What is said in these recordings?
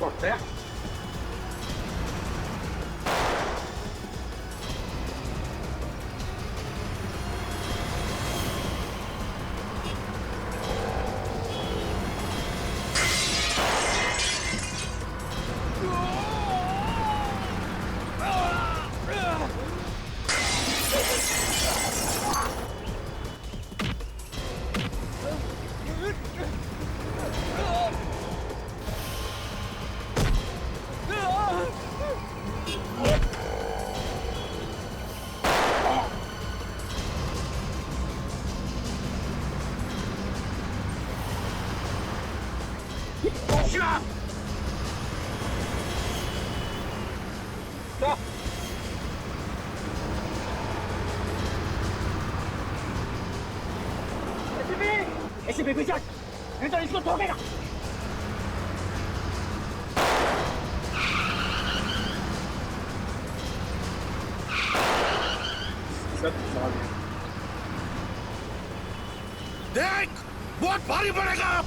porta. ऐसे baby Jat नहीं तो इसको ठोकेगा। देख, बहुत भारी पड़ेगा।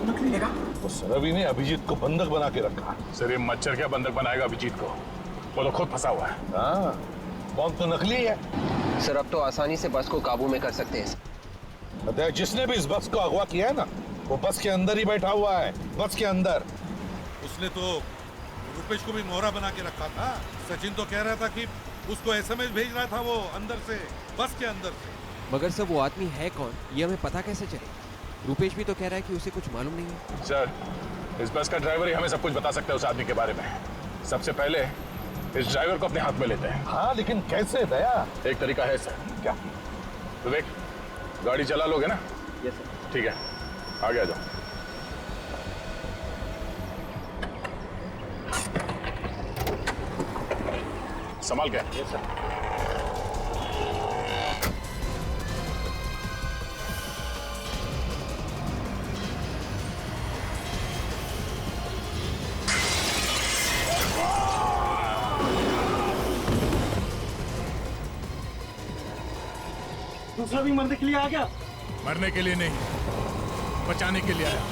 नकली लेगा। वो सरवी ने अभिजीत को बंधक बना के रखा। सर ये मच्छर क्या बंधक बनाएगा अभिजीत को? वो तो खुद फंसा हुआ है। हाँ, बॉम्ब तो नकली है। सर अब तो आसानी से बस को काबू में कर सकते हैं। देख, जिसने भी इस बस को अगवा किया है ना, वो बस के अंदर ही बैठा हुआ है, बस के अंदर। उसने तो रुपेश को भी मोहरा बना के रखा था। सचिन तो कह रहा था कि उसको एसएमएस भेज रहा था वो अंदर से, बस के अंदर से। मगर सर वो आदमी है कौन, ये हमें पता कैसे चले? रुपेश भी तो कह रहा है कि उसे कुछ मालूम नहीं है। सर इस बस का ड्राइवर ही हमें सब कुछ बता सकता है उस आदमी के बारे में। सबसे पहले इस ड्राइवर को अपने हाथ में लेते हैं। हाँ, लेकिन कैसे दया? एक तरीका है सर। क्या? विवेक, गाड़ी चला लोगे ना? Yes sir. ठीक है, आगे आ जाओ। संभाल के। Yes sir. दूसरा भी मरने के लिए आ गया। मरने के लिए नहीं, बचाने के लिए आया।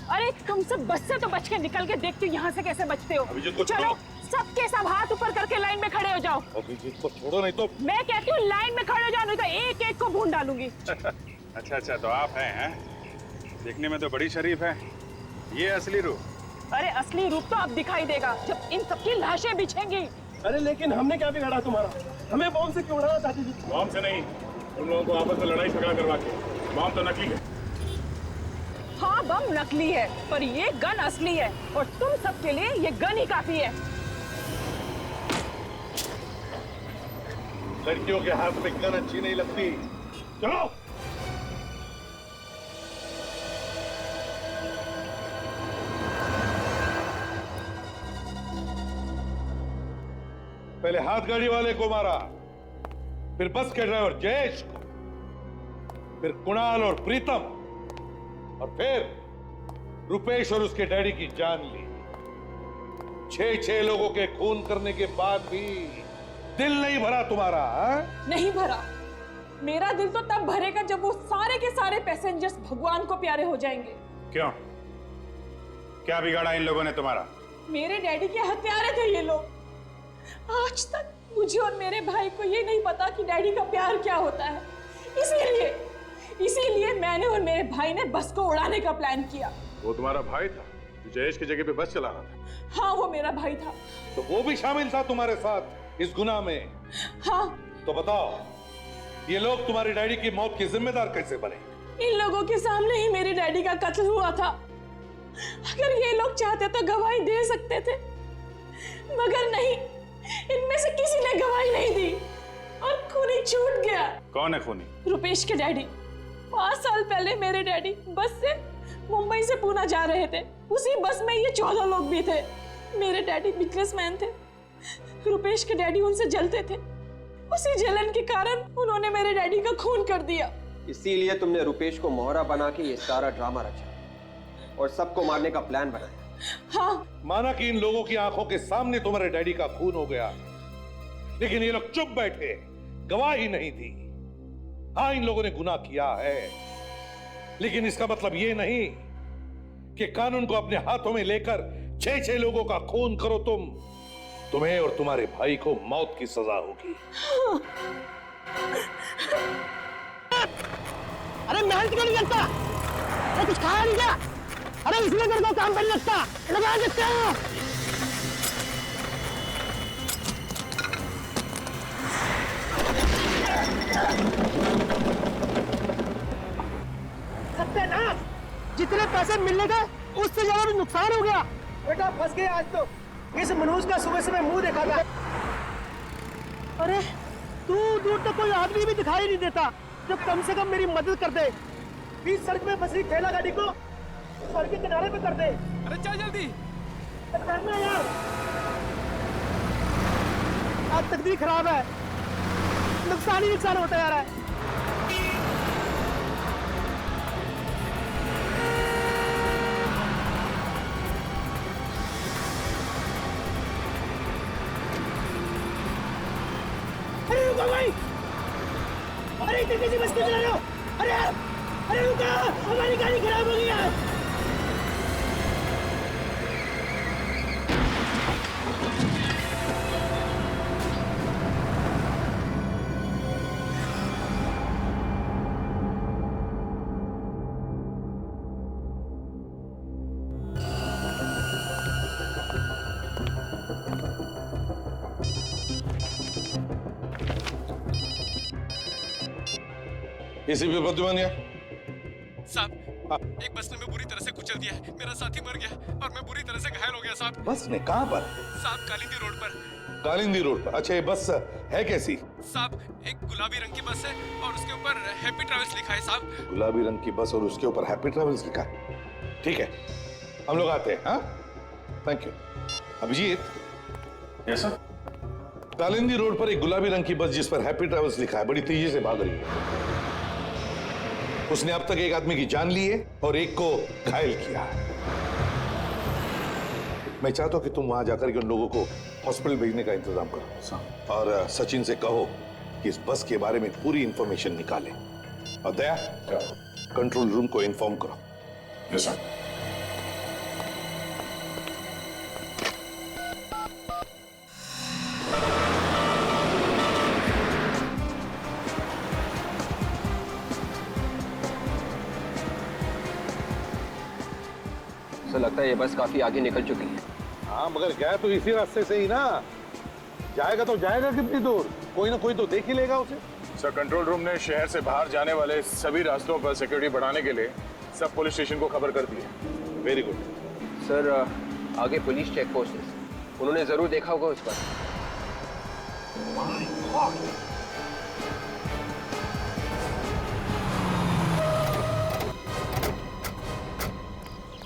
अरे तुम सब बस से तो बच के निकल के देखती हो यहाँ से कैसे बचते हो। चलो सबके सब हाथ ऊपर करके लाइन में खड़े हो जाओ। अभिजीत को छोड़ो, नहीं तो। मैं कहती हूँ लाइन में खड़े हो जाओ, नहीं तो एक एक को भून डालूंगी। अच्छा तो आप हैं? देखने में तो बड़ी शरीफ है। ये असली रूप? अरे असली रूप तो अब दिखाई देगा जब इन सबकी लाशें बिछेंगी। अरे लेकिन हमने क्या बिगाड़ा तुम्हारा? हमें बॉम्ब से क्यों उड़ाना चाहती थी? बॉम्ब से नहीं, तुम लोगों को आपस में लड़ाई झगड़ा करवा के। बॉम्ब तो नकली है। हाँ बम नकली है पर ये गन असली है और तुम सबके लिए ये गन ही काफी है। लड़कियों के हाथ में गन अच्छी नहीं लगती। चलो। पहले हाथ गाड़ी वाले को मारा, फिर बस के ड्राइवर जयेश को, फिर कुणाल और प्रीतम, और फिर रुपेश और उसके डैडी की जान ली। 6 लोगों के खून करने के बाद भी दिल नहीं भरा तुम्हारा? हा? नहीं भरा। मेरा दिल तो तब भरेगा जब वो सारे के सारे पैसेंजर्स भगवान को प्यारे हो जाएंगे। क्यों? क्या बिगाड़ा इन लोगों ने तुम्हारा? मेरे डैडी के हत्यारे थे ये लोग। आज तक मुझे और मेरे भाई को ये नहीं पता कि डैडी का प्यार क्या होता है। इसीलिए मैंने और मेरे भाई ने बस को उड़ाने का प्लान किया। वो तुम्हारा भाई था जो जयेश की जगह पे बस चला रहा था? हाँ वो मेरा भाई था। तो वो भी शामिल था तुम्हारे साथ इस गुनाह में? हाँ। तो बताओ, ये लोग तुम्हारी डैडी की मौत के जिम्मेदार कैसे बने? इन लोगों के सामने ही मेरे डैडी का कत्ल हुआ था। अगर ये लोग चाहते तो गवाही दे सकते थे, मगर नहीं, इनमें से किसी ने गवाही नहीं दी और खूनी छूट गया। कौन है खूनी? रुपेश के डैडी। 5 साल पहले मेरे डैडी बस से मुंबई से पूना जा रहे थे। उसी बस में ये 14 लोग भी थे। मेरे डैडी बिजनेसमैन थे। रुपेश के डैडी उनसे जलते थे। उसी जलन के कारण उन्होंने मेरे डैडी का खून कर दिया। इसीलिए तुमने रुपेश को मोहरा बना के ये सारा ड्रामा रचा और सबको मारने का प्लान बनाया। हाँ, माना कि इन लोगों की आंखों के सामने तुम्हारे डैडी का खून हो गया, लेकिन ये लोग चुप बैठे, गवाही नहीं दी। हाँ, इन लोगों ने गुनाह किया है, लेकिन इसका मतलब ये नहीं कि कानून को अपने हाथों में लेकर 6 लोगों का खून करो तुम्हें और तुम्हारे भाई को मौत की सजा होगी। अरे मेहनत क्यों नहीं करता? अरे कुछ खाया नहीं क्या? अरे इसलिए मेरे को काम पर नहीं लगता। लगा देते हो। सत्यानाश! जितने पैसे मिलने गए उससे ज्यादा भी नुकसान हो गया। बेटा फंस गए आज तो। इस मनोज का सुबह सुबह मुंह देखा था। अरे दूर दूर तक कोई आदमी भी दिखाई नहीं देता जो कम से कम मेरी मदद कर दे। बीच सड़क में फंसी ठेला गाड़ी को सड़क के किनारे पे कर दे। अरे चल जल्दी। करना यार, आज तकदीर खराब है, नुकसान ही नुकसान होता जा रहा है। अरे रुको भाई, अरे इतनी कैसी बस क्यों चला रहे हो? अरे यार, अरे रुको, हमारी गाड़ी खराब हो गई है। एसीपी बद्दुमानिया साहब, एक बस ने मैं बुरी तरह से कुचल दिया है। मेरा साथी मर गया और मैं बुरी तरह से घायल हो गया साहब। बस ने कहां पर? साहब, कालिंदी रोड पर। कालिंदी रोड पर? अच्छा, ये बस है कैसी? साहब, एक गुलाबी रंग की बस है और उसके ऊपर हैप्पी ट्रैवल्स लिखा है साहब। गुलाबी रंग की बस और उसके ऊपर हैप्पी ट्रैवल्स लिखा है। ठीक है, हम लोग आते हैं। हाँ, thank you. Abhijit. Yes sir. Kalindi road पर एक गुलाबी रंग की बस जिस पर हैप्पी ट्रैवल्स लिखा है बड़ी तेजी से भाग रही है। उसने अब तक एक आदमी की जान ली है और एक को घायल किया है। मैं चाहता हूं कि तुम वहां जाकर के उन लोगों को हॉस्पिटल भेजने का इंतजाम करो और सचिन से कहो कि इस बस के बारे में पूरी इंफॉर्मेशन निकाले। और दया, कंट्रोल रूम को इन्फॉर्म करो। Yes sir. लगता है ये बस काफी आगे निकल चुकी है। हाँ, मगर गया तो इसी रास्ते से ही ना। जाएगा तो जाएगा कितनी दूर? कोई ना कोई तो देख ही लेगा उसे। सर, कंट्रोल रूम ने शहर से बाहर जाने वाले सभी रास्तों पर सिक्योरिटी बढ़ाने के लिए सब पुलिस स्टेशन को खबर कर दी है। वेरी गुड सर, आगे पुलिस चेक पोस्ट है, उन्होंने जरूर देखा होगा उस पर।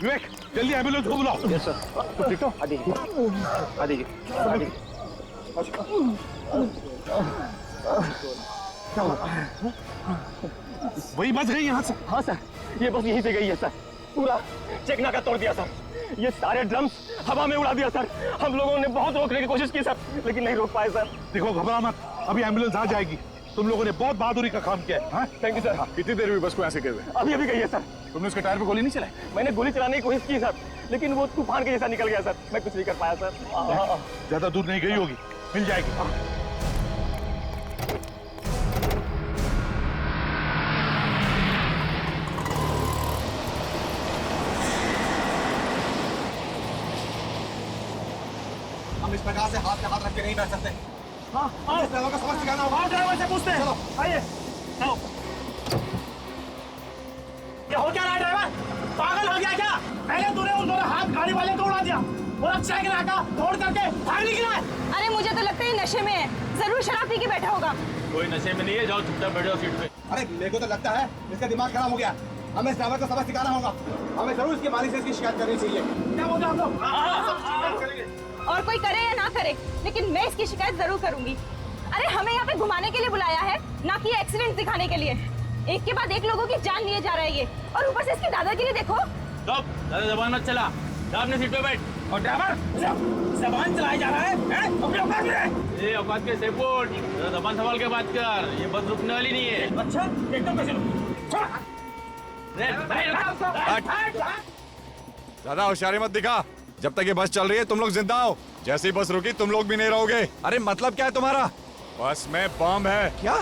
विवेक, जल्दी एम्बुलेंस को बुलाओ। Yes sir. तो ठीक हो? आदि वही बच गई यहाँ से? हाँ सर, ये बस यहीं से गई है सर। पूरा चेक नाका तोड़ दिया सर। ये सारे ड्रम्स हवा में उड़ा दिया सर। हम लोगों ने बहुत रोकने की कोशिश की सर, लेकिन नहीं रोक पाए सर। देखो, घबरा मत, अभी एम्बुलेंस आ जाएगी। तुम लोगों ने बहुत बहादुरी का काम किया है। हाँ? Thank you sir. कितनी देर हुई बस को ऐसे हुए? अभी अभी गई है सर। तुमने उसके टायर पे गोली नहीं चलाई? मैंने गोली चलाने की कोशिश की सर, लेकिन वो तूफान के जैसा निकल गया सर। मैं कुछ नहीं कर पाया सर। ज्यादा दूर नहीं गई होगी, मिल जाएगी। हम इस प्रकार से हाथ पे हाथ रख के नहीं बैठ सकते। हाँ, ड्राइवर को समझ सिखाना होगा। ड्राइवर से पूछते हैं। चलो। आइए, आओ। और अक्षय के नाका तोड़ करके भाग निकला है। अरे मुझे तो लगता है नशे में है, जरूर शराब पी के बैठा होगा। कोई नशे में नहीं है, जाओ चुपचाप बैठो सीट पे। अरे मेरे को तो लगता है इसका दिमाग खराब हो गया। हमें इस ड्राइवर को सबक सिखाना होगा। हमें जरूर इसके मालिक से इसकी शिकायत करनी चाहिए। क्या बोलते हैं आप लोग? और कोई करे या ना करे, लेकिन मैं इसकी शिकायत जरूर करूंगी। अरे हमें यहाँ पे घुमाने के लिए बुलाया है, ना कि एक्सीडेंट दिखाने के लिए। एक के बाद एक लोगों की जान लिए जा रहा है ये, और ऊपर से इसकी दादागिरी देखो। स्टॉप, ज्यादा जबान मत चला, जा अपने सीट पे बैठ। और ड्राइवर जबान चलाया जा रहा है, अपने औकात में रहे। ये औकात के सेपोर्ट, जरा जबान संभाल के बात कर, ये बस रुकने वाली नहीं है। अच्छा एकदम कैसे ज्यादा होशियारी मत दिखा। जब तक ये बस चल रही है तुम लोग जिंदा हो, जैसे ही बस रुकी तुम लोग भी नहीं रहोगे। अरे मतलब क्या है तुम्हारा? बस में बम है क्या?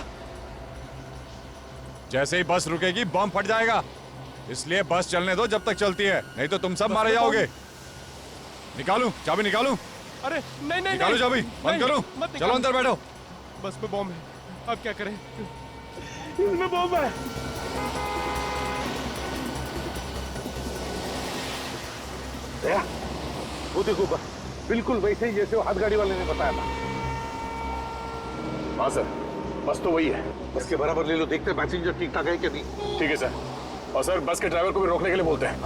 जैसे ही बस रुकेगी बम फट जाएगा, इसलिए बस चलने दो जब तक चलती है, नहीं तो तुम सब मारे जाओगे। निकालूं चाबी? निकालूं? अरे नहीं नहीं निकालूं चाबी? बंद करूं? चलो अंदर बैठो। बस में बम है, अब क्या करें? इसमें बम है। वो देखो बिल्कुल वैसे ही जैसे वो हाथ गाड़ी वाले ने बताया था। हाँ सर, बस तो वही है। बस के बराबर ले लो, देखते हैं पैसेंजर ठीक ठाक है कि नहीं। ठीक है सर। और सर बस के ड्राइवर को भी रोकने के लिए बोलते हैं।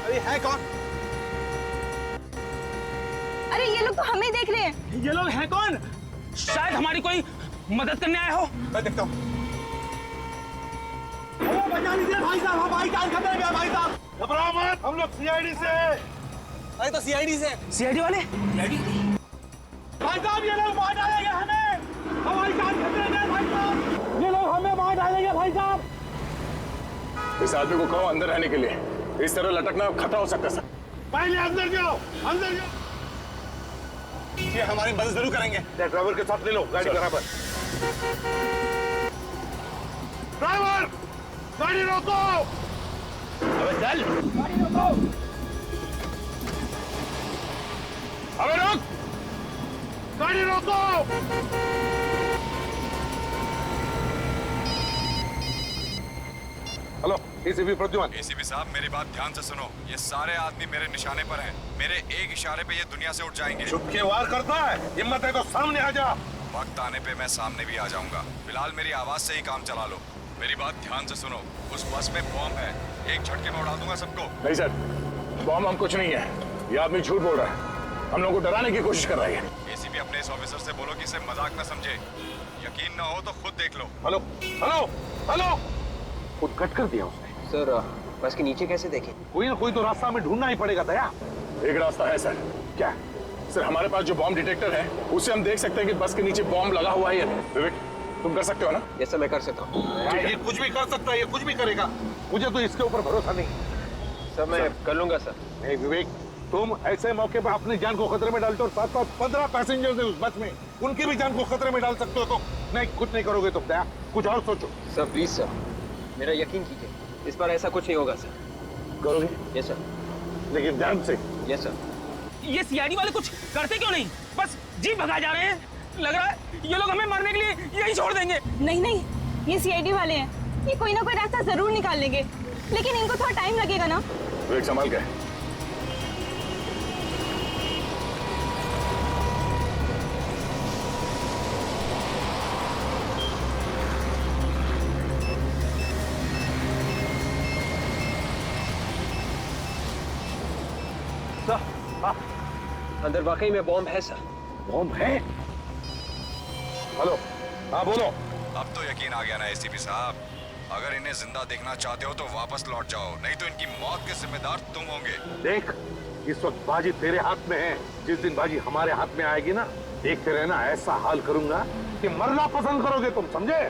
अरे है कौन? अरे ये लोग तो हमें देख रहे हैं। ये लोग हैं कौन? शायद हमारी कोई मदद करने आए हो। मैं देखता हूँ। बचा लीजिए भाई साहब, हमारी जान खतरे में है भाई साहब। घबराओ मत, हम लोग सीआईडी से हैं। अरे तो सीआईडी से। सीआईडी वाले? भाई साहब ये लोग मार डालेंगे हमें, हमारी जान खतरे में है भाई साहब। ये लोग हमें मार डालेंगे भाई साहब। इस आदमी को कहो अंदर रहने के लिए, इस तरह लटकना खतरा हो सकता है सर। पहले अंदर जाओ, अंदर जाओ। ये हमारी मदद जरूर करेंगे। ड्राइवर के साथ ले लो गाड़ी बराबर। ड्राइवर गाड़ी रोको। अबे चल, गाड़ी रोको। अबे रोक, गाड़ी रोको। Hello ACP Pradyuman. एसीपी साहब मेरी बात ध्यान से सुनो, ये सारे आदमी मेरे निशाने पर हैं। मेरे एक इशारे पे ये दुनिया से उठ जाएंगे। छुप के वार करता है, हिम्मत है तो सामने आ जा। वक्त आने पे मैं सामने भी आ जाऊंगा, फिलहाल मेरी आवाज से ही काम चला लो। मेरी बात ध्यान से सुनो, उस बस में बॉम्ब है, एक झटके में उड़ा दूंगा सबको। नहीं सर, बॉम्ब हम कुछ नहीं है। ये आदमी झूठ बोल रहा है, हम लोगों को डराने की कोशिश कर रहा है। एसीपी अपने इस ऑफिसर से बोलो कि इसे मजाक न समझे, यकीन न हो तो खुद देख लो। हेलो हेलो हेलो, खुद कट कर दिया उसने। सर बस के नीचे कैसे देखें? कोई ना कोई तो रास्ता हमें ढूंढना ही पड़ेगा दया। एक रास्ता है सर। क्या? सर हमारे पास जो बॉम्ब डिटेक्टर है उससे हम देख सकते हैं कि बस के नीचे बॉम्ब लगा हुआ है या नहीं। विवेक तुम कर सकते हो ना? ये सब मैं कर सकता हूँ। ये कुछ भी कर सकता है, ये कुछ भी करेगा, मुझे तो इसके ऊपर भरोसा नहीं। सर मैं कर लूंगा सर। नहीं विवेक, तुम ऐसे मौके पर अपनी जान को खतरे में डालते हो, साथ साथ 15 पैसेंजर्स हैं उस बस में, उनकी भी जान को खतरे में डाल सकते हो। तो नहीं, कुछ नहीं करोगे तुम दया, कुछ और सोचो। सर प्लीज सर, मेरा यकीन कीजिए, इस बार ऐसा कुछ नहीं होगा सर। करोगे? Yes sir. लेकिन ध्यान से। Yes sir. ये सीआईडी वाले कुछ करते क्यों नहीं? बस जीप भगा जा रहे हैं। लग रहा है ये लोग हमें मारने के लिए यही छोड़ देंगे। नहीं नहीं, ये सीआईडी वाले हैं, ये कोई ना कोई रास्ता जरूर निकाल लेंगे, लेकिन इनको थोड़ा टाइम लगेगा ना। विवेक संभाल के। अंदर वाकई में बॉम्ब है सर। बॉम्ब है? हेलो, हाँ बोलो। अब तो यकीन आ गया ना एसीपी साहब, अगर इन्हें जिंदा देखना चाहते हो तो वापस लौट जाओ, नहीं तो इनकी मौत के जिम्मेदार तुम होंगे। देख, इस वक्त बाजी तेरे हाथ में है, जिस दिन बाजी हमारे हाथ में आएगी ना, देखते रहना, ऐसा हाल करूंगा कि मरना पसंद करोगे तुम, समझे?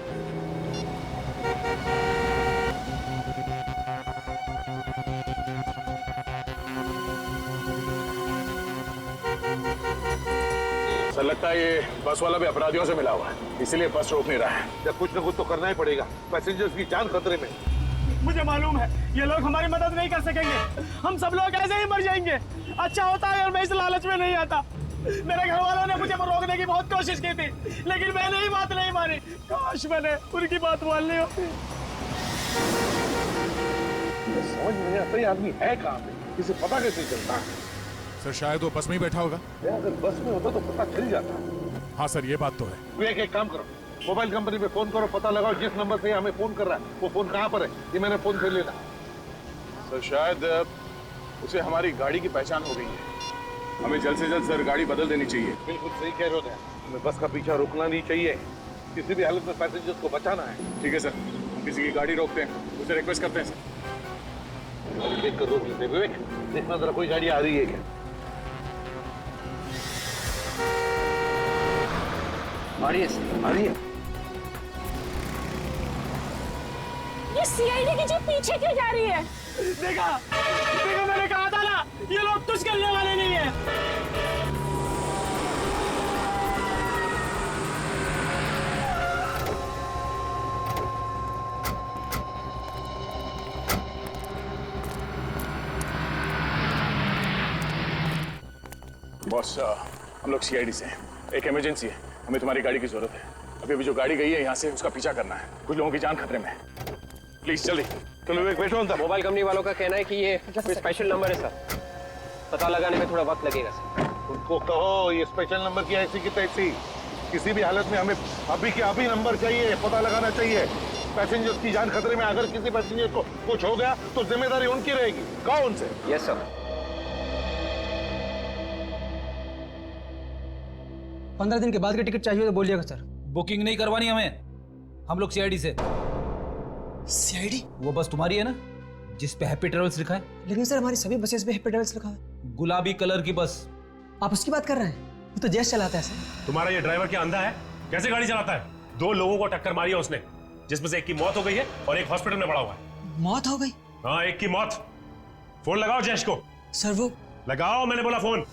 सर लगता है ये बस वाला भी अपराधियों से मिला हुआ है, इसीलिए बस रोक नहीं रहा है। या कुछ न कुछ तो करना ही पड़ेगा, पैसेंजर्स की जान खतरे में। मुझे मालूम है ये लोग हमारी मदद नहीं कर सकेंगे, हम सब लोग ऐसे ही मर जाएंगे। अच्छा होता है और मैं इस लालच में नहीं आता। मेरे घर वालों ने मुझे रोकने की बहुत कोशिश की थी, लेकिन मैंने ही बात नहीं मानी। काश मैंने उनकी बात मान ली होती। समझ में नहीं आता ये आदमी है कहाँ पे, किसे पता कैसे चलता है? सर शायद वो बस में ही बैठा होगा। अगर बस में होता तो पता चल जाता। हाँ सर ये बात तो है। विवेक एक काम करो, मोबाइल कंपनी पे फोन करो, पता लगाओ जिस नंबर से हमें फोन कर रहा है वो फोन कहाँ पर है, ये मैंने फोन से लेना। सर शायद उसे हमारी गाड़ी की पहचान हो गई है। हमें जल्द से जल्द सर गाड़ी बदल देनी चाहिए। बिल्कुल सही कह रहे हो, हमें बस का पीछा रुकना नहीं चाहिए, किसी भी हालत में पैसेंजर्स को बचाना है। ठीक है सर, हम किसी की गाड़ी रोकते हैं, उसे रिक्वेस्ट करते हैं सर। देख कर रोक लेते। विवेक देखना जरा कोई गाड़ी आ रही है क्या? आ रही है सर, आ रही है। ये सीआईडी की जीप पीछे क्यों जा रही है? देखा देखा, मैंने कहा था ना ये लोग कुछ करने वाले नहीं है। बॉस हम लोग सीआईडी से हैं, एक इमरजेंसी है, हमें तुम्हारी गाड़ी की जरूरत है। अभी जो गाड़ी गई है यहाँ से उसका पीछा करना है, कुछ लोगों की जान खतरे में है। प्लीज जल्दी। तो विवेक बैठो अंदर। मोबाइल कंपनी वालों का कहना है कि ये कोई स्पेशल नंबर है सर, पता लगाने में थोड़ा वक्त लगेगा सर। उनको कहो ये स्पेशल नंबर की ऐसी की तैसी, किसी भी हालत में हमें अभी के अभी नंबर चाहिए, पता लगाना चाहिए। पैसेंजर्स की जान खतरे में, अगर किसी पैसेंजर को कुछ हो गया तो जिम्मेदारी उनकी रहेगी। कहो उनसे। Yes sir. 15 दिन के बाद की टिकट चाहिए तो बोलिएगा सर। बुकिंग नहीं करवानी हमें, हम लोग सीआईडी से। सीआईडी? वो बस तुम्हारी है ना जिस पे हैप्पी ट्रेवल्स लिखा है? लेकिन सर हमारी सभी बसेस पे हैप्पी ट्रेवल्स लिखा है। गुलाबी कलर की बस। आप उसकी बात कर रहे हैं? वो तो जैस चलाता है सर। तुम्हारा ये ड्राइवर क्या अंधा है? कैसे गाड़ी चलाता है? 2 लोगों को टक्कर मारी है उसने, जिसमें से एक की मौत हो गई है और एक हॉस्पिटल में पड़ा हुआ है। मौत हो गई? हाँ, एक की मौत। फोन लगाओ जैश को। सर वो लगाओ, मैंने बोला फोन।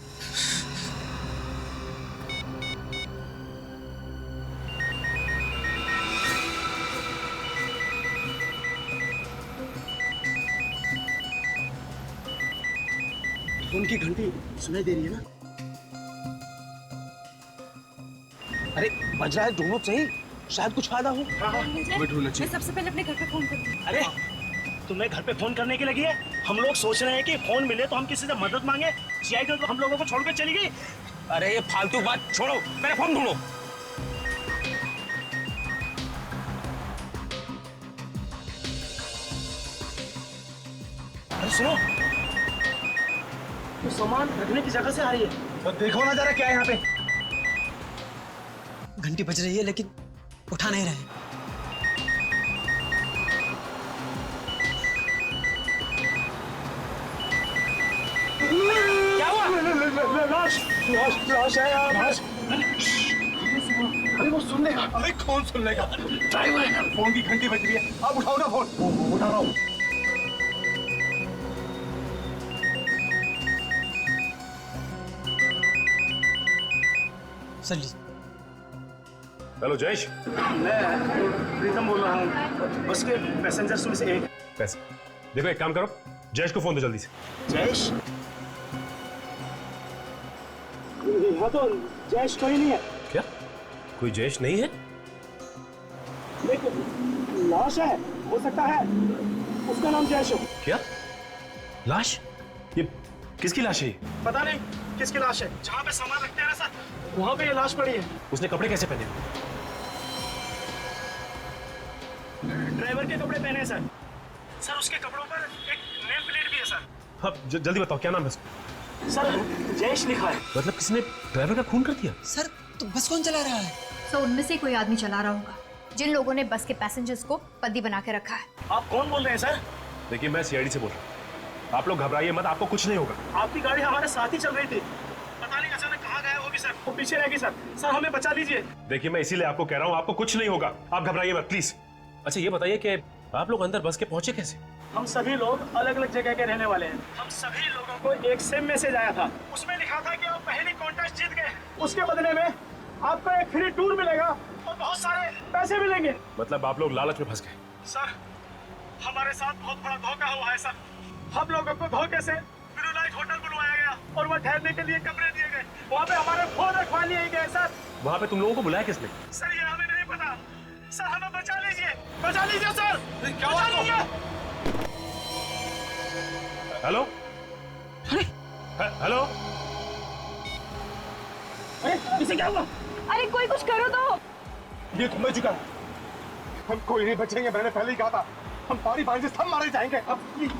उनकी घंटी सुनाई दे रही है ना? अरे बज रहा है, ढूंढो सही, शायद कुछ फायदा हो। मैं सबसे पहले अपने घर पे फोन करती हूँ। अरे तुम्हें घर पे फोन करने के लगी है? हम लोग सोच रहे हैं कि फोन मिले तो हम किसी से मदद मांगे, सीआईडी तो हम लोगों को छोड़कर चली गई। अरे ये फालतू बात छोड़ो, मेरा फोन ढूंढो। अरे सुनो, तो सामान रखने की जगह से आ रही है। तो देखो ना जरा क्या है यहाँ पे। घंटी बज रही है लेकिन उठा नहीं रहे। क्या हुआ? लाश लाश है यार। लाश। अरे वो सुन लेगा। अरे कौन सुन लेगा? ड्राइवर है। फोन की घंटी बज रही है, आप उठाओ ना फोन। उठा रहा हूँ। हेलो जयेश। मैं प्रीतम बोल रहा हूँ, बस के पैसेंजर्स में से एक। पैसे देखो, एक काम करो, जयेश को फोन दो जल्दी से। जयेश? यहाँ तो जयेश कोई नहीं है। क्या कोई जयेश नहीं है? देखो लाश है, हो सकता है उसका नाम जयेश हो। क्या लाश? ये किसकी लाश है? पता नहीं किसकी लाश है। जहाँ पे सामान रखते हैं ना सर, वहाँ पे ये लाश पड़ी है। उसने कपड़े कैसे पहने? ड्राइवर के कपड़े पहने हैं सर। सर उसके कपड़ों पर एक नेम प्लेट भी है सर। हाँ जल्दी बताओ क्या नाम है उसका? सर जयेश लिखा है। मतलब किसने ड्राइवर का खून कर दिया? सर तो बस कौन चला रहा है? सर उनमें से कोई आदमी चला रहा होगा, जिन लोगों ने बस के पैसेंजर्स को बंदी बना के रखा है। आप कौन बोल रहे हैं सर? देखिए मैं सीआईडी से बोल रहा हूँ, आप लोग घबराइए मत, आपको कुछ नहीं होगा। आपकी गाड़ी हमारे साथ ही चल रही थी, पता नहीं अचानक कहाँ गया होगी सर। वो पीछे रहेगी सर। सर हमें बचा लीजिए। देखिए मैं इसीलिए आपको कह रहा हूँ, आपको कुछ नहीं होगा, आप घबराइए मत प्लीज। अच्छा ये बताइए कि आप लोग अंदर बस के पहुंचे कैसे? हम सभी लोग अलग अलग जगह के रहने वाले हैं। हम सभी लोगों को एक सेम मैसेज आया था, उसमें लिखा था कि आप पहली कॉन्टेस्ट जीत गए, उसके बदले में आपको एक फ्री टूर मिलेगा और बहुत सारे पैसे मिलेंगे। मतलब आप लोग लालच में फंस गए? सर हमारे साथ बहुत बड़ा धोखा हुआ है सर। हम लोगों को धोखे से ब्लूलाइट होटल बुलवाया गया और वहाँ ठहरने के लिए कमरे दिए गए। वहाँ पे हमारे फोन रखवा लिए गए सर। वहां पे तुम लोगों को बुलाया किसने? सर ये हमें नहीं पता सर, हमें बचा लीजिए सर। क्या बचा लीजिए। हेलो हेलो, अरे इसे क्या हुआ? अरे कोई कुछ करो तो। ये तो मैं चुका है। हम कोई नहीं बचेंगे, मैंने पहले ही कहा था। हम पानी पानी से सब मारे जाएंगे। अब प्लीज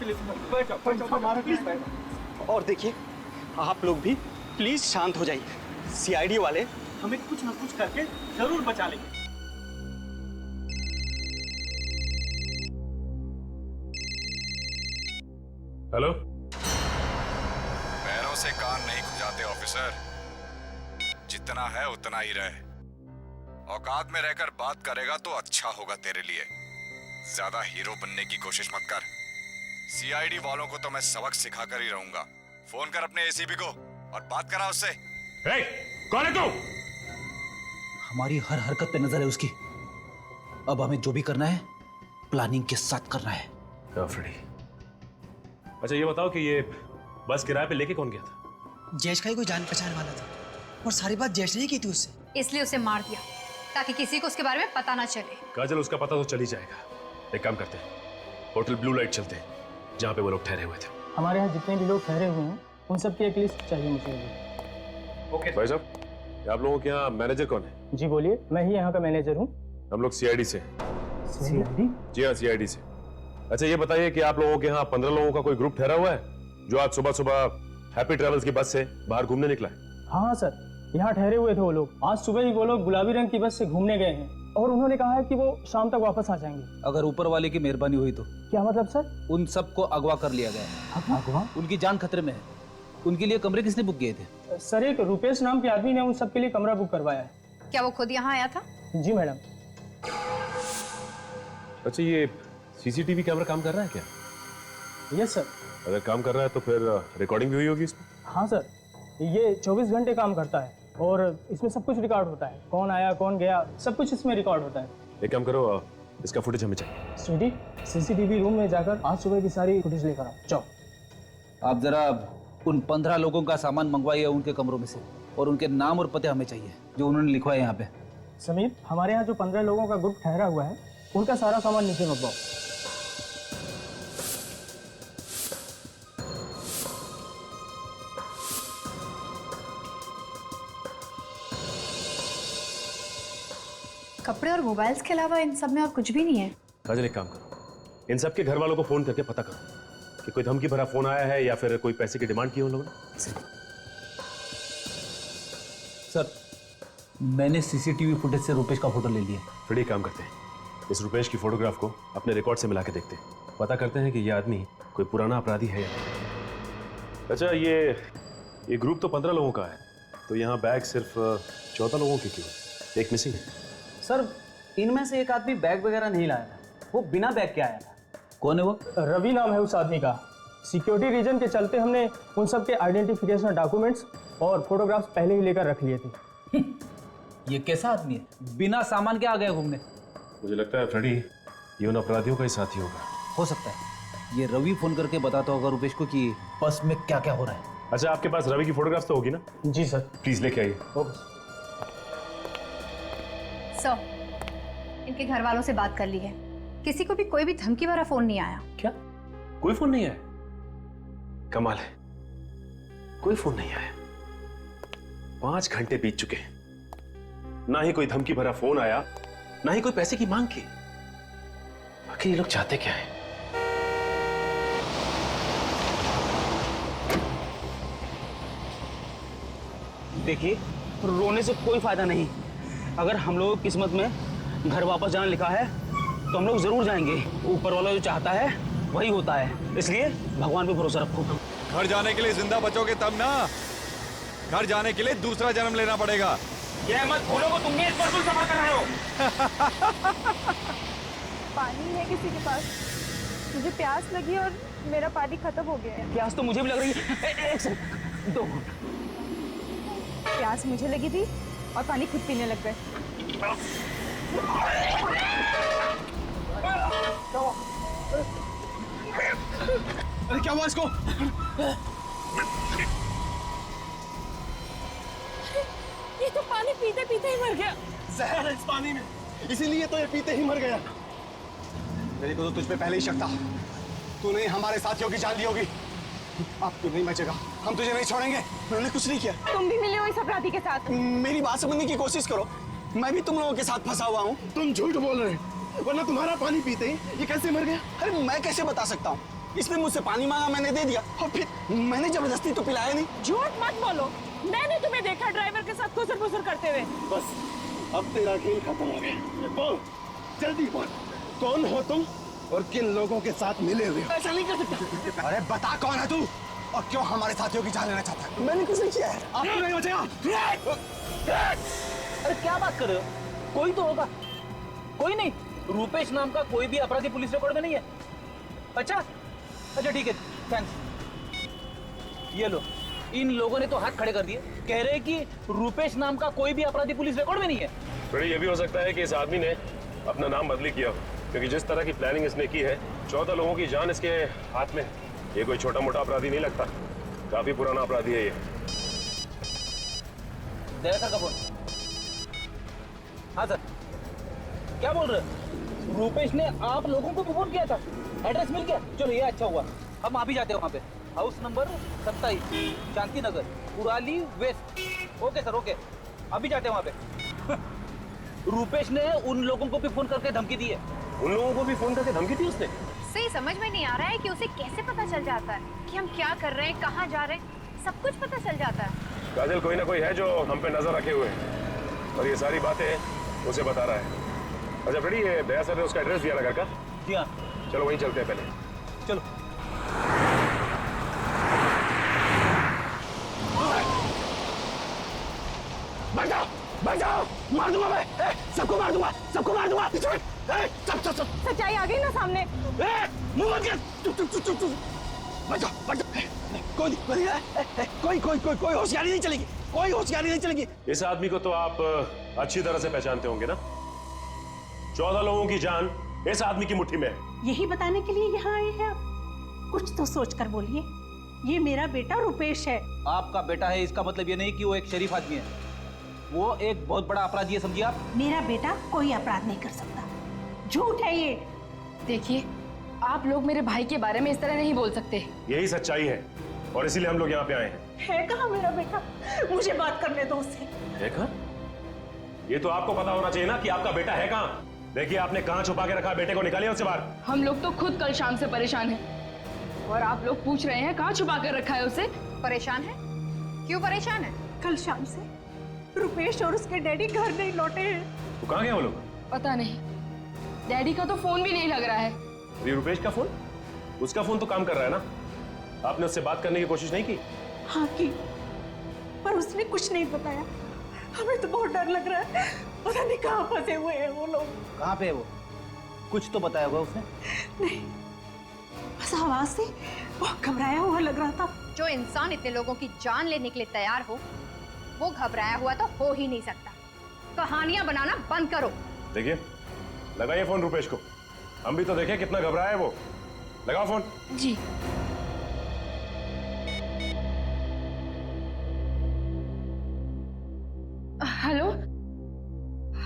और देखिए आप लोग भी प्लीज शांत हो जाइए। सीआईडी वाले हमें कुछ ना कुछ करके जरूर बचा लेंगे। हेलो। पैरों से कान नहीं खुजाते ऑफिसर, जितना है उतना ही रहे। औकात में रहकर बात करेगा तो अच्छा होगा तेरे लिए। ज्यादा हीरो बनने की कोशिश मत कर। सीआईडी वालों को तो मैं सबक सिखाकर ही रहूंगा। फोन कर अपने एसीपी को और बात करा उससे। कौन है तू? हमारी हर हरकत पे नजर है उसकी। अब हमें जो भी करना है प्लानिंग के साथ करना है। फ्रेडी, अच्छा ये बताओ कि ये बस किराए पे लेके कौन गया था? जयेश का ही कोई जान पहचान वाला था और सारी बात जयेश ने ही की थी उससे। इसलिए उसे मार दिया ताकि किसी को उसके बारे में पता ना चले। काजल, उसका पता तो चल ही जाएगा। एक काम करते हैं, होटल ब्लू लाइट चलते हैं जहाँ पे वो लोग ठहरे हुए थे। हमारे यहाँ जितने भी लोग ठहरे हुए हैं उन सब की एक लिस्ट चाहिए मुझे। ओके भाई साहब, आप लोगों के यहाँ मैनेजर कौन है? जी बोलिए, मैं ही यहाँ का मैनेजर हूँ। हम लोग सीआईडी से। सीआईडी? जी हाँ, सीआईडी से। अच्छा ये बताइए कि आप लोगों के यहाँ 15 लोगों का कोई ग्रुप ठहरा हुआ है जो आज सुबह सुबह हैप्पी ट्रेवल्स की बस से बाहर घूमने निकला है? हाँ सर, यहाँ ठहरे हुए थे वो लोग। आज सुबह ही वो लोग गुलाबी रंग की बस से घूमने गए हैं और उन्होंने कहा है कि वो शाम तक वापस आ जाएंगे। अगर ऊपर वाले की मेहरबानी हुई तो? क्या मतलब सर? उन सबको अगवा कर लिया गया है। अगवा? उनकी जान खतरे में है। उनके लिए कमरे किसने बुक किए थे? सर एक रुपेश नाम के आदमी ने उन सबके लिए कमरा बुक करवाया है। क्या वो खुद यहाँ आया था? जी मैडम। अच्छा ये सीसीटीवी कैमरा काम कर रहा है क्या? Yes sir. अगर काम कर रहा है तो फिर रिकॉर्डिंग भी हुई होगी इसमें? हाँ सर, ये 24 घंटे काम करता है और इसमें सब कुछ रिकॉर्ड होता है। कौन आया कौन गया सब कुछ इसमें रिकॉर्ड होता है। एक काम करो, इसका फुटेज हमें चाहिए। स्वीटी, सीसीटीवी रूम में जाकर आज सुबह की सारी फुटेज लेकर आओ। जाओ। आप जरा उन 15 लोगों का सामान मंगवाइए उनके कमरों में से, और उनके नाम और पते हमें चाहिए जो उन्होंने लिखवाए यहाँ पे। समीर, हमारे यहाँ जो 15 लोगों का ग्रुप ठहरा हुआ है उनका सारा सामान नीचे मंगवाओ। कपड़े और मोबाइल्स के अलावा इन सब में और कुछ भी नहीं है। काजल एक काम करो, इन सबके घर वालों को फोन करके पता करो कि कोई धमकी भरा फोन आया है या फिर कोई पैसे की डिमांड की उन लोगों ने। सर, मैंने सीसीटीवी फुटेज से रुपेश का फोटो ले लिया। फिर एक काम करते हैं, इस रुपेश की फोटोग्राफ को अपने रिकॉर्ड से मिला के देखते हैं, पता करते हैं कि ये आदमी कोई पुराना अपराधी है या नहीं। अच्छा ये ग्रुप तो 15 लोगों का है, तो यहाँ बैग सिर्फ 14 लोगों के क्यों? एक मिसिंग है। सर, इनमें से एक आदमी बैग वगैरह नहीं लाया था, वो बिना बैग के आया था। कौन है वो? रवि नाम है उस आदमी का। सिक्योरिटी रीजन के चलते हमने उन सब के आइडेंटिफिकेशन डॉक्यूमेंट्स और फोटोग्राफ्स पहले ही लेकर रख लिए थे। ये कैसा आदमी है, बिना सामान के आ गया घूमने? मुझे लगता है फ्रेडी ये उन अपराधियों का ही साथी होगा। हो सकता है। ये रवि फोन करके बताता होगा रुपेश को कि बस में क्या क्या हो रहा है। अच्छा आपके पास रवि की फोटोग्राफ तो होगी ना? जी सर। प्लीज लेके आइए। सर, इनके घर वालों से बात कर ली है, किसी को भी कोई भी धमकी भरा फोन नहीं आया। क्या? कोई फोन नहीं आया? कमाल है, कोई फोन नहीं आया। 5 घंटे बीत चुके हैं, ना ही कोई धमकी भरा फोन आया, ना ही कोई पैसे की मांग की। आखिर ये लोग चाहते क्या है? देखिए, रोने से कोई फायदा नहीं। अगर हम लोगों की किस्मत में घर वापस जाना लिखा है तो हम लोग जरूर जाएंगे। ऊपर वाला जो चाहता है वही होता है, इसलिए भगवान पे भरोसा रखो। घर जाने के लिए जिंदा बचोगे तब ना, घर जाने के लिए दूसरा जन्म लेना पड़ेगा। ये मत भूलो को तुम भी इस पर कुछ जमा कर रहे हो। पानी है किसी के पास? मुझे प्यास लगी और मेरा पानी खत्म हो गया है। प्यास तो मुझे भी लग रही है। एक सेकंड, 2 प्यास मुझे लगी थी और पानी खुद पीने लग गए। अरे क्या हुआ इसको? ये तो पानी पीते पीते ही मर गया। जहर है इस पानी में, इसीलिए तो ये पीते ही मर गया। मेरे को तो तुझ पे पहले ही शक था, तूने हमारे साथियों की जान ली होगी। अब तू नहीं बचेगा, हम तुझे नहीं छोड़ेंगे। मैंने कुछ नहीं किया। तुम भी मिले हो इस अपराधी के साथ? मेरी बात समझने की कोशिश करो, मैं भी तुम लोगों के साथ फंसा हुआ हूँ। तुम झूठ बोल रहे हो, वरना तुम्हारा पानी पीते ही ये कैसे मर गया? अरे मैं कैसे बता सकता हूँ? इसने मुझसे पानी मांगा, मैंने दे दिया, और फिर मैंने जबरदस्ती तो पिलाया नहीं। झूठ मत बोलो, मैंने तुम्हें देखा ड्राइवर के साथ खुसर-फुसर करते हुए। बस अब तेरा खेल खत्म हो गया। बोल, जल्दी बोल, कौन हो तुम और किन लोगों के साथ मिले हुए हो? ऐसा नहीं कर सकता। अरे बता कौन है तू और क्यों हमारे साथियों की जान लेना चाहता है? मैंने कुछ नहीं किया है। आप तो नहीं बचेगा। अरे क्या बात कर रहे हो? कोई तो होगा। कोई नहीं, रूपेश नाम का कोई भी अपराधी पुलिस रिकॉर्ड में नहीं है। अच्छा अच्छा ठीक है, थैंक्स। ये लो, इन लोगों ने तो हाथ खड़े कर दिए, कह रहे हैं कि रूपेश नाम का कोई भी अपराधी पुलिस रिकॉर्ड में नहीं है। फिर ये भी हो सकता है कि इस आदमी ने अपना नाम बदली किया हो, क्योंकि जिस तरह की प्लानिंग इसने की है, 14 लोगों की जान इसके हाथ में। ये कोई छोटा मोटा अपराधी नहीं लगता, काफी पुराना अपराधी है ये। सर का फोन। हाँ सर, क्या बोल रहे? रूपेश ने आप लोगों को भी फोन किया था, एड्रेस मिल गया? चलो ये अच्छा हुआ, हम आ भी जाते हैं वहाँ पे। House number 27, Shanti Nagar, उराली waste. Okay sir, okay, अभी जाते हैं वहाँ पे। रूपेश ने उन लोगों को भी फोन करके धमकी दी है। उन लोगों को भी फोन करके धमकी दी उसने? सही समझ में नहीं आ रहा है कि उसे कैसे पता चल जाता है कि हम क्या कर रहे हैं, कहाँ जा रहे हैं, सब कुछ पता चल जाता है। काजल, कोई ना कोई है जो हम पे नजर रखे हुए है और ये सारी बातें उसे बता रहा है। अच्छा फ्रेडी, ये दया सर ने उसका एड्रेस दिया ना घर का? जी हाँ। चलो वहीं चलते हैं पहले। चलो। बचाओ बचाओ, मार दूंगा मैं, सबको मार दूंगा, सबको मार दूंगा। सब सच्चाई आ गई ना सामने। मुंह बंद कर, चुप। बचाओ बचाओ, कोई होशियारी नहीं चलेगी, कोई होशियारी नहीं चलेगी। इस आदमी को तो आप अच्छी तरह से पहचानते होंगे ना? 14 लोगों की जान इस आदमी की मुट्ठी में है। यही बताने के लिए यहाँ आए हैं आप? कुछ तो सोच कर बोलिए। ये मेरा बेटा रुपेश है। आपका बेटा है इसका मतलब ये नहीं कि वो एक शरीफ आदमी है, वो एक बहुत बड़ा अपराधी है, समझिए आप। मेरा बेटा कोई अपराध नहीं कर सकता, झूठ है ये। देखिए, आप लोग मेरे भाई के बारे में इस तरह नहीं बोल सकते। यही सच्चाई है और इसीलिए हम लोग यहाँ पे आए हैं। है कहाँ मेरा बेटा? मुझे बात करने दो उससे। है कहाँ? ये तो आपको पता होना चाहिए ना कि आपका बेटा है कहाँ। देखिए, आपने कहाँ छुपा के रखा, बेटे को निकालिए उससे बाहर। हम लोग तो खुद कल शाम से परेशान हैं और आप लोग पूछ रहे हैं कहाँ छुपा कर रखा है उसे। परेशान है? क्यों परेशान है? कल शाम से रुपेश और उसके डैडी घर नहीं लौटे हैं। तो कहाँ गए वो लोग? पता नहीं, डैडी का तो फोन भी नहीं लग रहा है। ये रुपेश का फोन? उसका फोन तो काम कर रहा है ना? आपने उससे बात करने की कोशिश नहीं की? हाँ की, पर उसने कुछ नहीं बताया। हमें तो बहुत डर लग रहा है, पता नहीं कहाँ फंसे हुए हैं वो लोग। कहाँ पे है वो? कुछ तो बताया होगा उसने? नहीं, बस आवाज से बहुत घबराया हुआ लग रहा था। जो इंसान इतने लोगों की जान लेने के लिए तैयार हो, वो घबराया हुआ तो हो ही नहीं सकता। कहानियां बनाना बंद करो। देखिए, लगाइए फोन रुपेश को, हम भी तो देखें कितना घबराया है वो। लगाओ फोन। जी। हेलो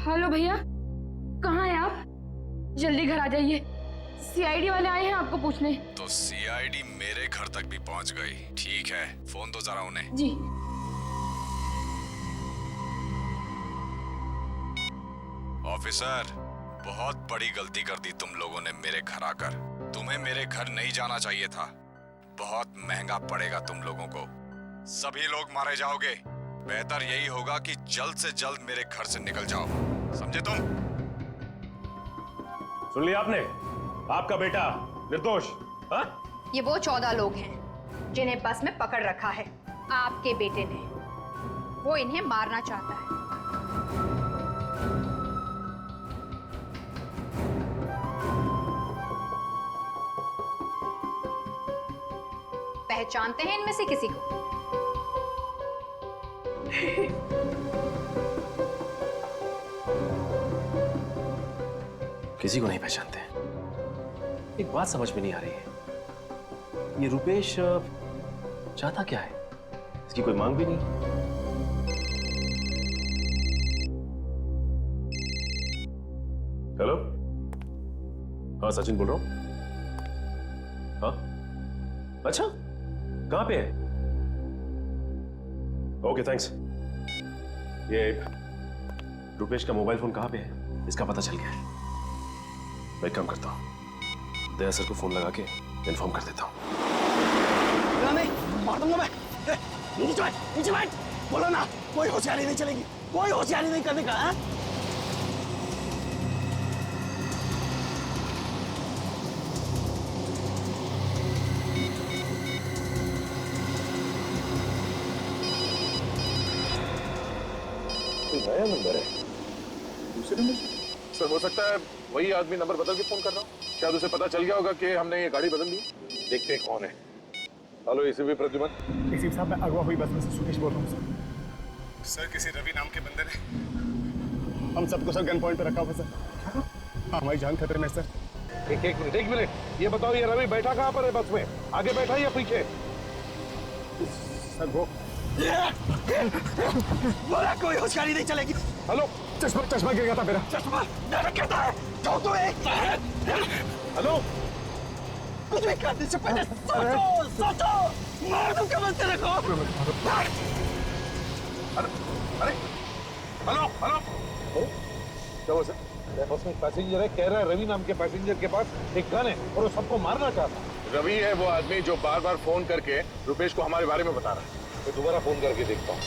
हेलो भैया, कहाँ हैं आप? जल्दी घर आ जाइए, सीआईडी वाले आए हैं आपको पूछने। तो सीआईडी मेरे घर तक भी पहुंच गई। ठीक है, फोन दो जरा उन्हें। जी। ऑफिसर, बहुत बड़ी गलती कर दी तुम लोगों ने मेरे घर आकर। तुम्हें मेरे घर नहीं जाना चाहिए था, बहुत महंगा पड़ेगा तुम लोगों को। सभी लोग मारे जाओगे। बेहतर यही होगा कि जल्द से जल्द मेरे घर से निकल जाओ, समझे तुम? सुन लिया आपने? आपका बेटा निर्दोष। हाँ? ये वो 14 लोग हैं जिन्हें बस में पकड़ रखा है आपके बेटे ने। वो इन्हें मारना चाहता है। पहचानते हैं इनमें से किसी को? किसी को नहीं पहचानते। एक बात समझ में नहीं आ रही है, ये रुपेश चाहता क्या है? इसकी कोई मांग भी नहीं। हेलो, हाँ सचिन बोल रहा हूं। हाँ, अच्छा, कहां पे है? Okay thanks. ये रुपेश का मोबाइल फोन कहां पे है? इसका पता चल गया है। मैं एक काम करता हूं, दया सर को फोन लगा के इन्फॉर्म कर देता हूं। नहीं, मार दूंगा मैं। नीचे बैठ, बोलो ना, कोई होशियारी नहीं चलेगी, कोई होशियारी नहीं करने का है? नया नंबर है, दूसरे नंबर से? सर हो सकता है वही आदमी नंबर बदल के फोन कर रहा हूँ। शायद उसे पता चल गया होगा कि हमने ये गाड़ी बदल दी। देखते हैं कौन है। Hello ACP Pradyuman. एसीपी साहब, मैं अगवा हुई बस में से सुकेश बोल रहा हूँ सर। किसी रवि नाम के बंदे ने हम सबको सर गन पॉइंट पे रखा हुआ सर। हमारी जान खतरे में सर। एक मिनट, ये बताओ ये रवि बैठा कहाँ पर है बस में? आगे बैठा या पीछे? सर वो बोला कोई होशियारी नहीं चलेगी। हेलो, चश्मा गिर गया था मेरा। चश्मा कहता है तो हेलो, कुछ भी करने से पहले सोचो मार दूं कमर से रखो। अरे हेलो, क्या हुआ सर? बस में पैसेंजर है, कह रहा है रवि नाम के पैसेंजर के पास एक गन है और वो सबको मारना चाहता है। रवि है वो आदमी जो बार बार फोन करके रुपेश को हमारे बारे में बता रहा है। मैं दोबारा फोन करके देखता हूँ।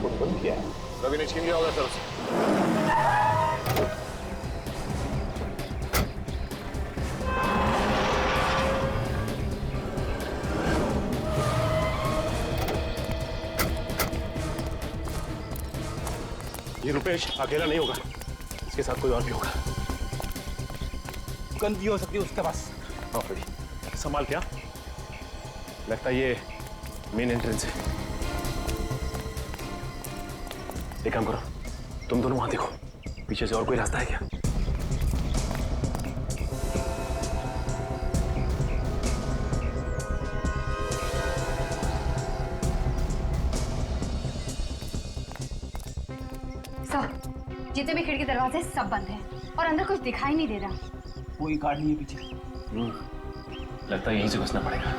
फोन बंद किया है। रवि ने छीन लिया होगा सर उसे। ये रुपेश अकेला नहीं होगा, इसके साथ कोई और भी होगा। गन भी हो सकती है उसके पास। हाँ भाई, संभाल क्या? लगता है ये मेन एंट्रेंस है। एक काम करो, तुम दोनों वहां देखो, पीछे से और कोई रास्ता है क्या? सर, जितने भी खिड़की दरवाजे सब बंद हैं और अंदर कुछ दिखाई नहीं दे रहा। कोई गार्ड नहीं है पीछे। लगता है यहीं से घुसना पड़ेगा।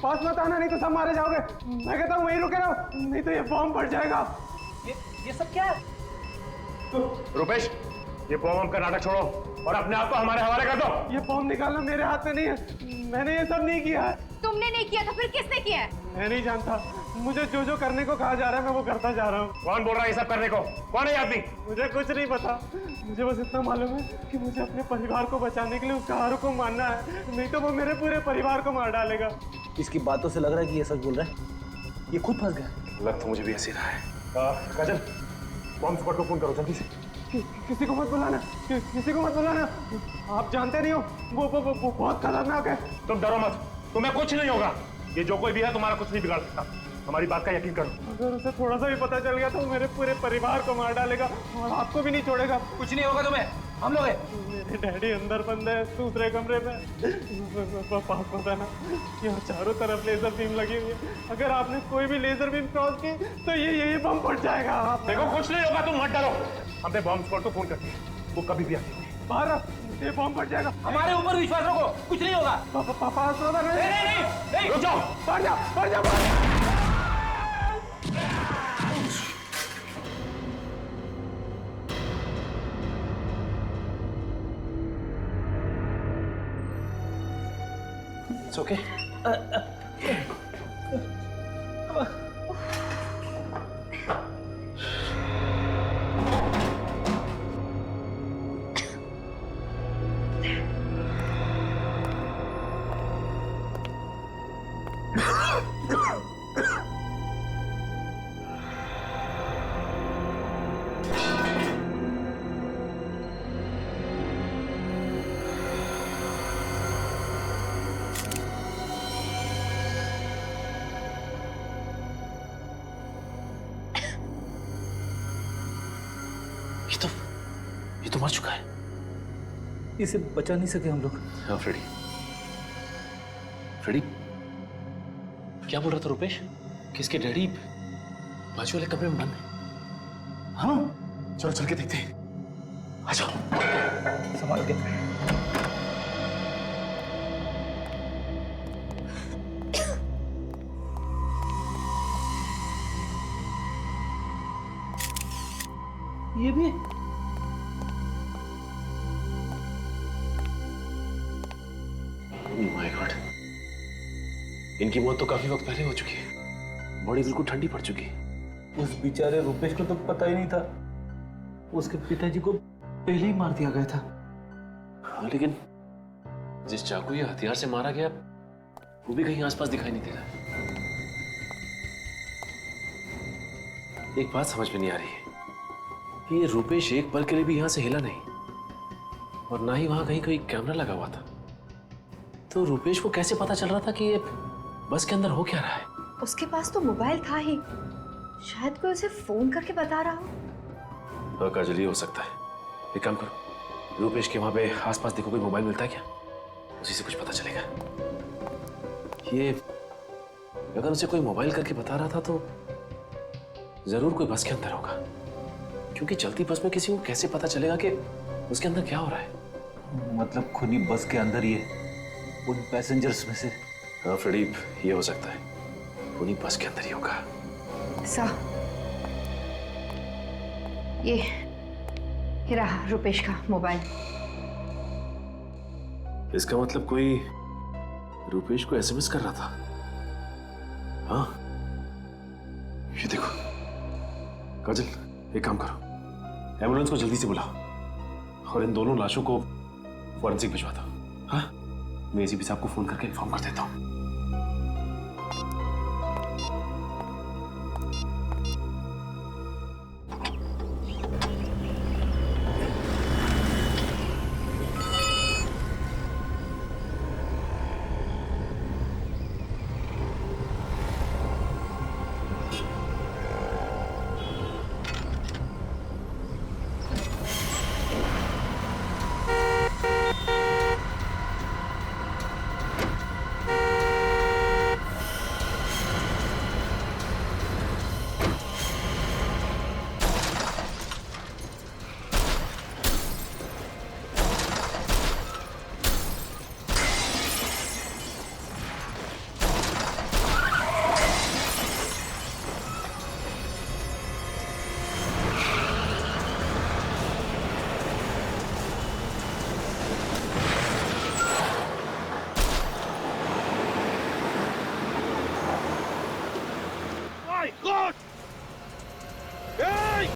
पास मत आना नहीं तो सब मारे जाओगे। मैं कहता हूँ वहीं रुके रहो, नहीं तो ये बॉम्ब फट जाएगा। ये सब क्या है? रुपेश, ये बॉम्ब का नाटक छोड़ो और अपने आप को हमारे हवाले कर दो। ये बॉम्ब निकालना मेरे हाथ में नहीं है, मैंने ये सब नहीं किया है। तुमने नहीं किया तो फिर किसने किया है? मैं नहीं जानता, मुझे जो करने को कहा जा रहा है मैं वो करता जा रहा हूँ। कौन बोल रहा है ये सब करने को? कौन है ये आदमी? मुझे कुछ नहीं पता, मुझे बस इतना मालूम है कि मुझे अपने परिवार को बचाने के लिए उस कार को मारना है, नहीं तो वो मेरे पूरे परिवार को मार डालेगा। इसकी बातों से लग रहा है कि ये सच बोल रहा है। ये खुद फंस गया। लग तो मुझे भी ऐसे रहा है। काजल, बॉम्ब स्क्वाड को फोन करो जल्दी से। किसी को मत बुलाना, किसी को मत बुलाना। आप जानते नहीं हो वो बहुत खतरनाक है। तुम डरो मत, तुम्हें कुछ नहीं होगा। ये जो कोई भी है तुम्हारा कुछ नहीं बिगाड़ सकता, हमारी बात का यकीन करो। अगर उसे थोड़ा सा भी पता चल गया तो वो मेरे पूरे परिवार को मार डालेगा और आपको भी नहीं छोड़ेगा। कुछ नहीं होगा तुम्हें, हम लोग हैं। मेरे डैडी अंदर बंद है दूसरे कमरे में। पास पता ना, यहाँ चारों तरफ लेजर बीम लगी हुई है, अगर आपने कोई भी लेजर बीम क्रॉस की तो ये बम फट जाएगा। आप देखो कुछ नहीं होगा, तुम मत डरो। हमने बॉम्ब स्क्वाड को फोन कर दिया, वो कभी भी आती है। बाहर ये बॉम्ब फट जाएगा। हमारे ऊपर विश्वास रखो, कुछ नहीं होगा। पास नहीं, रुक जाओ, बढ़ जा। It's okay. ये तो मर चुका है। इसे बचा नहीं सके हम लोग। हाँ फ्रेडी, फ्रेडी क्या बोल रहा था रुपेश? किसके डैडी बाजू वाले कमरे में बंद है? हाँ चलो चल के देखते हैं। आ जाओ। संभाल के। ये भी माय गॉड, इनकी मौत तो काफी वक्त पहले हो चुकी है। बॉडी बिल्कुल ठंडी पड़ चुकी है। उस बेचारे रुपेश को तो पता ही नहीं था, उसके पिताजी को पहले ही मार दिया गया था। हाँ लेकिन जिस चाकू या हथियार से मारा गया वो भी कहीं आसपास दिखाई नहीं दे रहा। एक बात समझ में नहीं आ रही है कि ये रुपेश एक पल के लिए भी यहां से हिला नहीं और ना ही वहां कहीं कोई कैमरा लगा हुआ था। तो रुपेश को कैसे पता चल रहा था कि ये बस के अंदर हो क्या रहा है? उसके पास तो मोबाइल था ही, शायद कोई उसे फोन करके बता रहा हो। हाँ काजल, ये हो सकता है। एक काम करो, रुपेश के वहां पे आसपास देखो कोई मोबाइल मिलता है क्या, उसी से कुछ पता चलेगा। ये अगर उसे कोई मोबाइल करके बता रहा था तो जरूर कोई बस के अंदर होगा, क्योंकि चलती बस में किसी को कैसे पता चलेगा कि उसके अंदर क्या हो रहा है? मतलब खुद ही बस के अंदर ही है, उन पैसेंजर्स में से। हाँ फ्रेडी, ये हो सकता है, उन्हीं बस के अंदर ही होगा। ये रहा रुपेश का मोबाइल। इसका मतलब कोई रुपेश को एसएमएस कर रहा था। हाँ ये देखो काजल, एक काम करो, एम्बुलेंस को जल्दी से बुलाओ और इन दोनों लाशों को फॉरेंसिक भिजवा दो। हाँ मैं एसीपी साहब को फोन करके इन्फॉर्म कर देता हूँ।